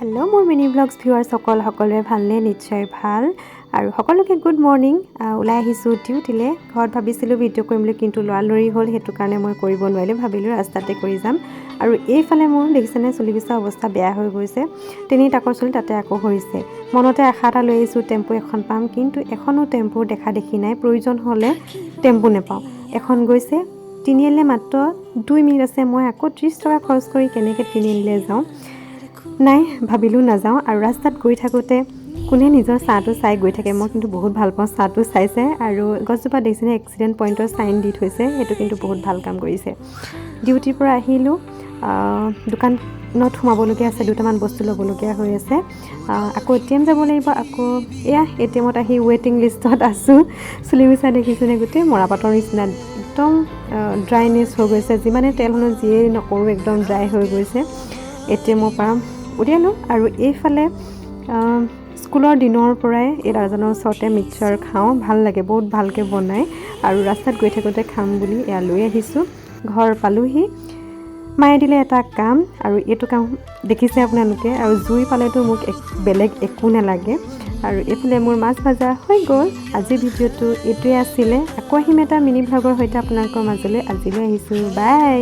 hello' মোৰ mini blogs viewers সকলোৱে ভালনে নিশ্চয় ভাল আৰু সকলোকে গুড মৰ্নিং ওলাই আহিছোঁ ডিউটিলে ঘৰত ভাবিছিলোঁ ভিডিঅ' কৰিম বুলি কিন্তু লৰালৰি হ'ল সেইটো কাৰণে মই কৰিব নোৱাৰিলোঁ ভাবিলোঁ ৰাস্তাতে কৰি যাম আৰু এইফালে মোৰ দেখিছেনে চুলিবিচা অৱস্থা বেয়া হৈ গৈছে তিনি টাকৰ চুলি তাতে আকৌ হৈছে মনতে আশা এটা লৈ আহিছোঁ টেম্পু এখন পাম কিন্তু এখনো টেম্পু দেখা দেখি নাই প্ৰয়োজন হ'লে টেম্পু নেপাওঁ এখন গৈছে তিনিআলিলে মাত্ৰ 2 মিনিট আছে মই আকৌ 30 টকা খৰচ কৰি কেনেকৈ তিনিআলিলে যাওঁ নাই ভাবিলোঁ নাযাওঁ আৰু ৰাস্তাত গৈ থাকোঁতে কোনে নিজৰ চাহটো চাই গৈ থাকে মই কিন্তু বহুত ভাল পাওঁ চাহটো চাইছে আৰু গছজোপা দেখিছেনে এক্সিডেণ্ট পইণ্টৰ চাইন দি থৈছে সেইটো কিন্তু বহুত ভাল কাম কৰিছে ডিউটিৰ পৰা আহিলোঁ দোকানত সোমাবলগীয়া আছে দুটামান বস্তু ল'বলগীয়া হৈ আছে আকৌ ATM যাব লাগিব আকৌ এয়া ATMত আহি ৱেইটিং লিষ্টত আছোঁ চুলিবিচা দেখিছেনে গোটেই মৰাপাতৰ নিচিনা একদম ড্ৰাইনেছ হৈ গৈছে যিমানে তেল হ'লেও যিয়েই নকৰোঁ একদম ড্ৰাই হৈ গৈছে ATMৰ পৰা উলিয়ালোঁ আৰু এইফালে স্কুলৰ দিনৰ পৰাই এই দাদাজনৰ ওচৰতে মিক্সচাৰ খাওঁ ভাল লাগে বহুত ভালকৈ বনায় আৰু ৰাস্তাত গৈ থাকোঁতে খাম বুলি এয়া লৈ আহিছোঁ ঘৰ পালোহি মায়ে দিলে এটা কাম আৰু এইটো কাম দেখিছে আপোনালোকে আৰু জুই পালেতো মোক বেলেগ একো নালাগে আৰু এইফালে মোৰ মাছ ভাজা হৈ গ'ল আজিৰ ভিডিঅ'টো এইটোৱে আছিলে আকৌ আহিম এটা মিনি ভ্লগৰ সৈতে আপোনালোকৰ মাজলৈ আজিলৈ আহিছোঁ বাই